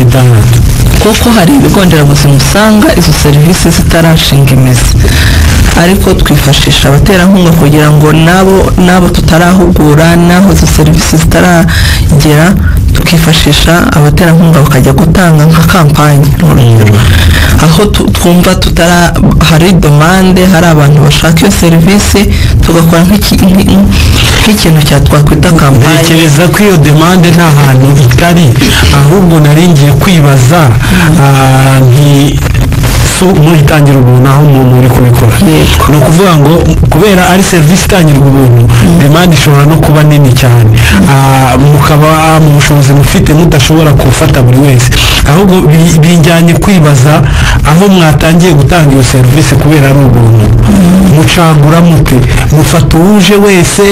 kuko hari ibigo nderabuzima usanga izo serivisi zitarashinga imizi ariko twifashisha abaterankunga kugira ngo nabo tutarahugura naho izo serivisi zitaragera tukifashisha abaterankunga bakajya gutanga nka kampanye aho twumva hari demande hari abantu bashaka iyo serivisi tugakora nk'ikintu cyatwakwita kampanye. Ntekereza ko iyo demande nta hantu itari ahubwo naringiye kwibaza muyitangira ubuntu aho umuntu uri kubikora ni ukuvuga ngo kubera ari serivisi itangirwa ubuntu demande ishobora no kuba nini cyane mukaba mu bushobozi mufite mudashobora gufata buri wese ahubwo binjyanye kwibaza aho mwatangiye gutanga iyo serivisi kubera ari ubuntu mucagura mute mufata uwuje wese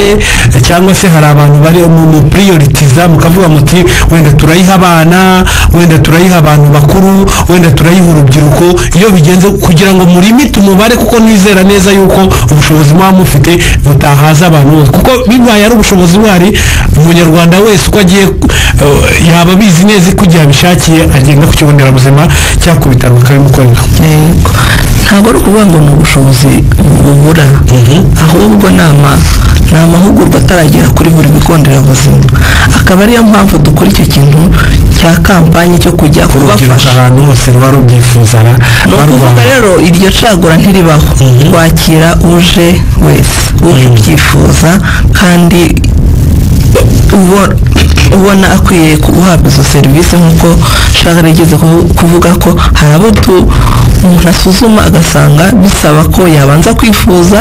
cyangwa se hari abantu bari mu prioritiza mukavuga muti wenda turayiha abana wenda turayiha abantu bakuru wenda turayiha urubyiruko iyo bigenze kugira ngo murimite umubare kuko nizera neza yuko ubushobozi muba mufite butahaza abantu bose kuko bibaye ari ubushobozi bwari umunyarwanda wese uko agiye yaba bizi neza ko igihe abishakiye agenda ku kigo nderabuzima cyangwa ku bitaro bakabimukorera. ntabwo ari ukuvuga ngo ni ubushobozi bubura ahubwo ni amahugurwa ataragera kuri buri bigo nderabuzima akaba ariyo mpamvu dukora icyo kintu cya kampanye cyo kujya kubafasha ahantu hose ruba rubyifuza ni ukuvuga rero iryo cagura ntiribaho twakira uje wese uje ubyifuza kandi ubona akwiye guhabwa izo serivisi nk'uko shaka igeze kuvuga ko hari abo umuntu asuzuma agasanga bisaba ko yabanza kwifuza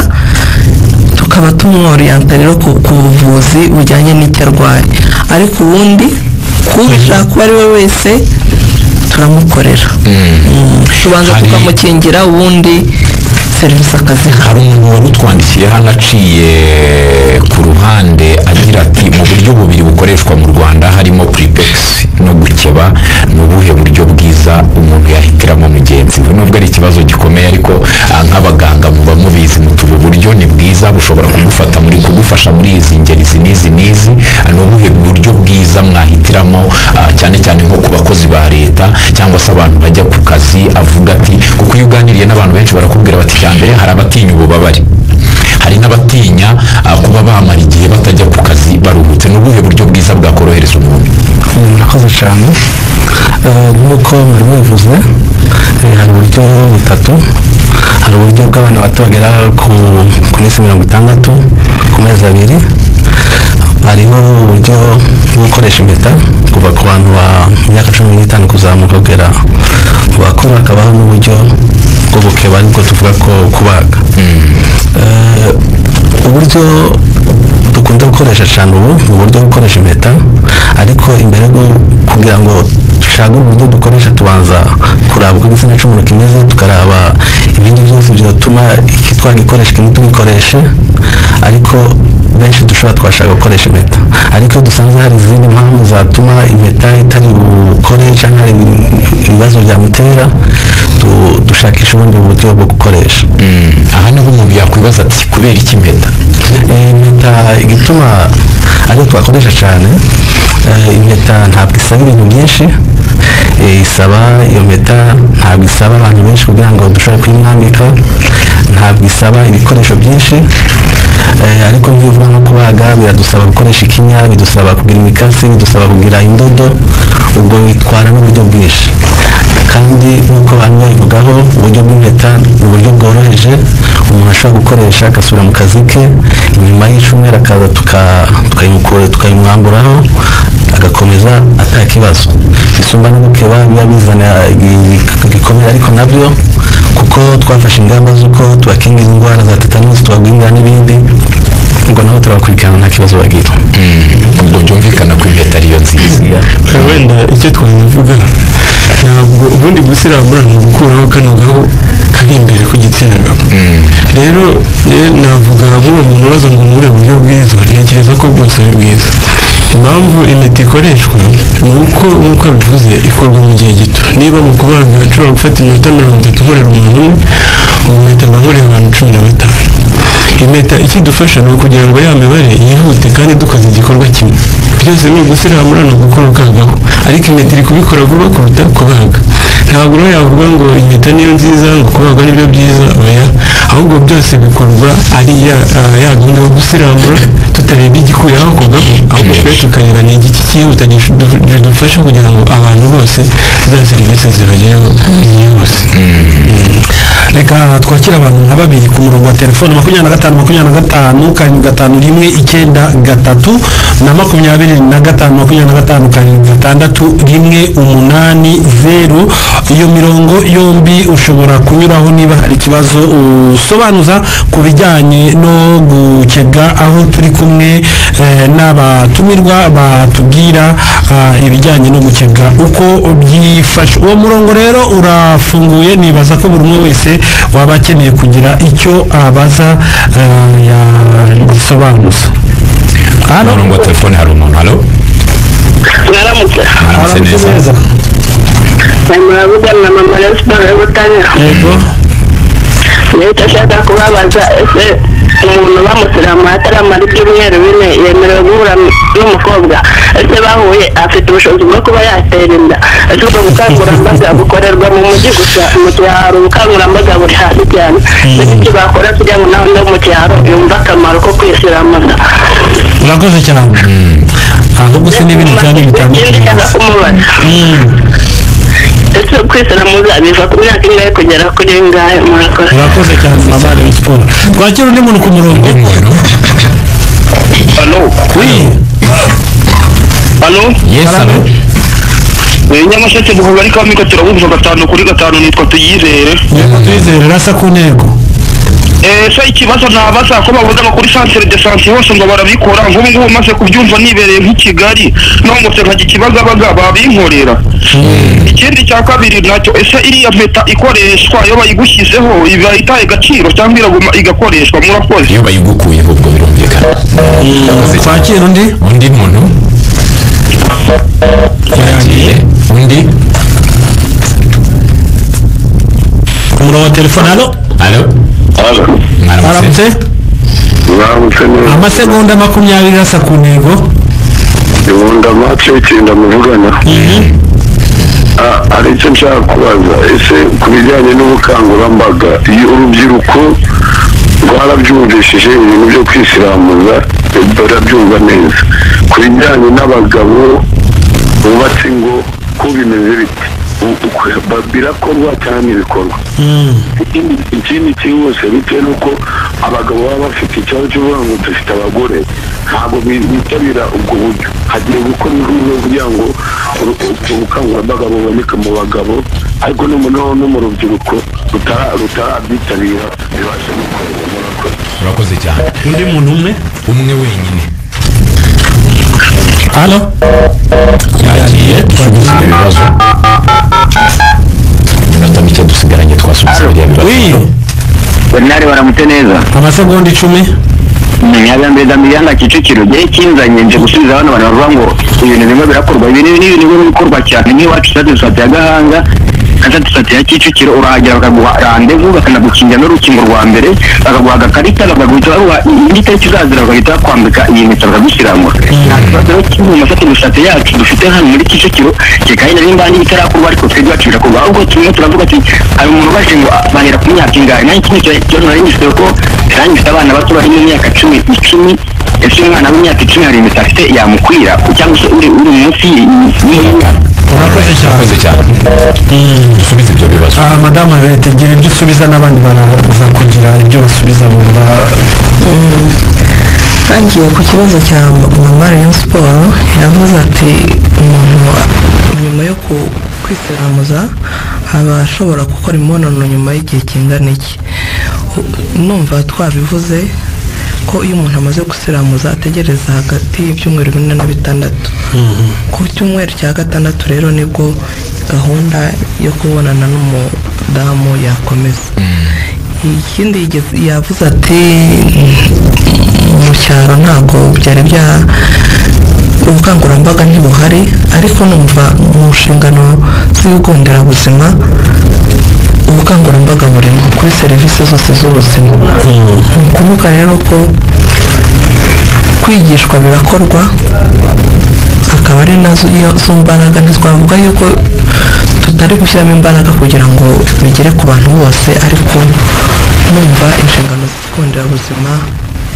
tukaba tumworiyanta rero ku buvuzi bujyanye n'icyo arwaye ariko ubundi kubishaka uwo ari we wese turamukorera tubanza tukamukingira ubundi serivisi akaziha. hari umuntu wari utwandikiye hano aciye ku ruhande agira ati mu buryo bubiri bukoreshwa mu Rwanda harimo Pripex no gukeba ni ubuhe buryo bwiza umuntu yahitiramo mugenzi we nubwo ari ikibazo gikomeye ariko nk'abaganga muba mubizi mutubu buryo ni bwiza bushobora kugufasha muri izi ngeri n'izi ni ubuhe buryo bwiza mwahitiramo cyane cyane nko ku bakozi ba leta cyangwa se abantu bajya ku kazi avuga ati kuko iyo uganiriye n'abantu benshi barakubwira bati mbere hari abatinya ububabare hari n'abatinya kuba bamara igihe batajya ku kazi baruhutse n'ubuhe buryo bwiza bwakorohereza umuntu. Murakoze cyane nk'uko mwari mubivuze hari uburyo butatu hari uburyo bw'abana bato bagera ku minsi 60 ku mezi 2 hariho uburyo bwo gukoresha impeta kuva ku bantu ba myaka 15 kuzamuka kugera ku bakuru hakabaho n'uburyo bwo gukeba ariko tuvuga ko kubaga uburyo dukunda gukoresha cyane ubu ni uburyo bwo gukoresha impeta ariko imbere kugira ngo dushake uburyo dukoresha tubanza kuraba uko igitsina cy'umuntu kimeze tukaraba ibindi byose byatuma twagikoresha kimwe tugikoreshe ariko benshi dushobora twashaka gukoresha impeta ariko dusanze hari izindi mpamvu zatuma impeta itari bukore cyangwa hari ibibazo byamutera dushakisha ubundi buryo bwo gukoresha. aha niho umuntu yakwibaza ati kubera iki impeta? Impeta igituma ariyo twakoresha cyane impeta ntabwo isaba ibintu byinshi isaba iyo mpeta ntabwo isaba abantu benshi kugira ngo dushobore kuyimwambika, ntabwo isaba ibikoresho byinshi, ariko nk'ivuga nko kubaga biradusaba gukoresha ikinya, bidusaba kugira imikasi, bidusaba kugira indodo, ubwo bitwara n'uburyo bwinshi. kandi nk'uko abantu babivugaho uburyo bw'impeta ni uburyo bworoheje umuntu ashobora gukoresha agasubira mu kazi ke, inyuma y'icumweru akaza tukayimwamburaho agakomeza atakibazo. Isumba no gukeba biba bizana igikomere, ariko nabyo kuko twafashe ingamba z'uko tubakingira indwara za tetanus, tubagwingira n'ibindi, ngo nabo turabakurikirana nta kibazo bagira. Ubwo byumvikana ko impeta ariyo nziza. Wenda icyo twavuga ntabwo ubundi gusirambura ni ugukuraho kano gaho kari imbere ku gitsina gabo. Rero navuga nk'uwo muntu ubaza ngo muri buryo bwiza, ntekereza ko bwose ari bwiza. Impamvu imiti ikoreshwa ni uko nk'uko bivuze ikorwa mu gihe gito. Niba mu kubaga nshobora gufata iminota 30 nkorera umuntu umwe, ubu mpita nkorera abantu 15. Impeta ikidufasha ni ukugira ngo ya mibare yihute kandi dukoze igikorwa kimwe. Byose ni ugusiramura no gukora ukagaho, ariko impeta iri kubikora vuba kuruta kubaga. Ntabwo rero yavuga ngo impeta niyo nziza ngo kubaga nibyo byiza, oya, ahubwo byose bikorwa ari ya gahunda yo gusiramura, tutarebye igikuyeho kugaho, ahubwo twe tukareba ni igiki cyihuta gidufasha kugira ngo abantu bose za serivisi zibagereho yihuse. Reka twakira abantu nka babiri ku murongo wa telefone 25 25 551 9 na 25 25 6 iyo mirongo yombi ushobora kunyuraho niba hari ikibazo usobanuza ku bijyanye no gukega, aho turi kumwe n'abatumirwa batubwira ibijyanye no gukega uko byifashe. Uwo murongo rero urafunguye, nibaza ko buri umwe wese waba akeneye kugira icyo abaza yagisobanuza. Hano murongo wa telefone hari umuntu. Halo, mwaramutse neza. Mwaravugana na mama Lesbara y'Ubutanya. Yego. Ndashaka kubabaza, ese umuntu bamusiramu ataramara ibyumweru 4 yemerewe guhura n'umukobwa, ese bahuye afite ubushobozi bwo kuba yatera inda? Ese ubwo bukangurambaga bukorerwa mu mujyi gusa, mu cyaro ubukangurambaga buri hasi cyane? Ese bakora kugira ngo nawe no mu cyaro yumva akamaro ko kwisiramuza? Urakoze cyane. Ahubwo se n'ibintu cyane bitandukanye. Ese kwisiramuza biva ku myaka ingahe kugera kuri ingahe? Murakoze. Urakoze cyane mama Lesbara. Twakira undi muntu ku murongo. Halo. Oui. Halo. Yes, halo. Nyamasheke buvuga ariko amiko turabumva 5 kuri 5 nitwa Tuyizere. Tuyizere rasa ku ntego. So ikibazo nabaza ko bavuga ngo kuri centre de santé hose ngo barabikora, ngo ngo maze kubyumva nibereye nk'Ikigali no mu nkagira ikibazo abaga babinkorera. Ikindi cya kabiri nacyo, ese iriya mpeta ikoreshwa iyo bayigushyizeho iba itaye gaciro cyangwa iraguma igakoreshwa? Murakoze. Iyo bayigukuyeho ubwo birumvikana. Twakira undi muntu. Undi ku murongo wa telefone. Halo. Halo. Mwaramutse. Amasegonda 20 rasa ku ntego. Ndabona mace ikinda muvugana. Ari cyo nshaka kubaza, ese ku bijyanye n'ubukangurambaga iyo urubyiruko rwarabyumvishije ibintu byo kwisiramuza barabyumva neza, ku bijyanye n'abagabo bubatse ngo ko bimeze biti birakorwa cyane ibikorwa. Ikindi cyihuse bitewe n'uko abagabo baba bafite ikibazo cyo kuvuga ngo dufite abagore, ntabwo bitabira ubwo buryo. Hagiye gukora ihuriro kugira ngo ubukangurambaga buboneke mu bagabo, ariko no mu rubyiruko rutarabyitabira bibasha gukorwa. Urakoze cyane. Undi muntu umwe wenyine. Halo. Yagiye twagize ibibazo. Minota mike dusigaranye twasubiza biriya bibazo. Oui. Bernard baramute neza. Amasegonda 10. Nyagambere Damiyanga Kicukiro gihe kinzanye nje gusubiza abantu bavuga ngo ibintu bimwe birakorwa, ibintu bikorwa cyane n'iwacu sadusate ya Gahanga sante ya Kicukiro urahagera bakaguha randevu bakanagukingira n'urukingo rwa mbere bakaguha agakarita bakaguhita baruha indi tariki uzazira bagahita bakwambika iyi mpeta bakagushyiramo nta kibazo rero kiri mu mafatiro sante yacu dufite hano muri Kicukiro kikayi nari mbandi bitarakorwa ariko twebwe bacu birakorwa ahubwo turimo turavuga ati hari umuntu baje ngo bahera ku myaka ingahe nanjye kimwe cyo nari ngiswe ko yarangije abana bato bari mu myaka 10 ese umwana w'imyaka 10 hari impeta afite yamukwira cyangwa se uri munsi urakoze cyane dusubize ibyo bibazo madamu abetegera ibyo usubiza n'abandi baraza kugira ibyo basubiza bumva tangiye ku kibazo cya mama Rayon Sport yavuze ati umuntu nyuma yo kwisiramuza aba ashobora gukora imibonano nyuma y'igihe kingana iki numva twabivuze ko iyo umuntu amaze gusiramuza ategereza hagati y'ibyumweru 4 na 6 ku cyumweru cya 6 rero nibwo gahunda yo kubonana n'umudamu yakomeza ikindi yavuze ati mu cyaro ntabwo byari bya ubukangurambaga ntibuhari ariko numva mu nshingano z'ibigo nderabuzima ubukangurambaga burimo kuri serivisi zose z'ubuzima ni ukuvuga rero ko kwigishwa birakorwa akaba ari nazo izo mbaraga ntitwavuga yuko tutari gushyiramo imbaraga kugira ngo bigere ku bantu bose ariko numva inshingano z'ikigo nderabuzima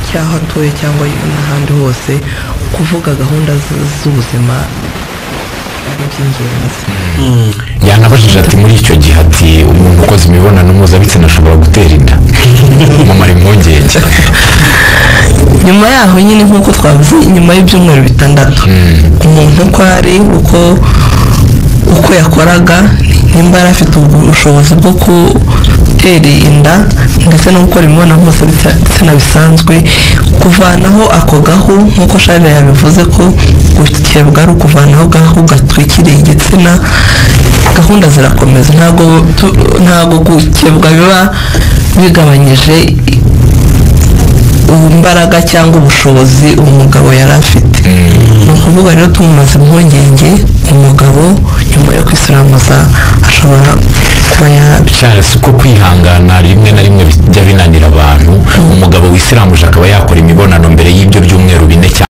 cy'aho atuye cyangwa n'ahandi hose kuvuga gahunda z'ubuzima ari iby'ingenzi yanabajije ati muri icyo gihe ati umuntu ukoze imibonano mpuzabitsina ashobora gutera inda mumara impungenge nyuma yaho nyine nk'uko twavuze nyuma y'ibyumweru 6 umuntu uko ari uko yakoraga nimba yari afite ubushobozi bwo gutera inda ndetse no gukora imibonano mpuzabitsina bisanzwe kuvanaho ako gahu nk'uko Charles yabivuze ko gukebwa ari ukuvanaho gahu gatwikiriye igitsina gahunda zirakomeza ntabwo gukebwa biba bigabanyije imbaraga cyangwa ubushobozi umugabo yari afite ni ukuvuga rero tumumaze impungenge umugabo nyuma yo kwisiramuza ashobora kuba Charles ko kwihangana rimwe na rimwe bijya binanira abantu umugabo wisiramuje akaba yakora imibonano mbere y'ibyo byumweru 4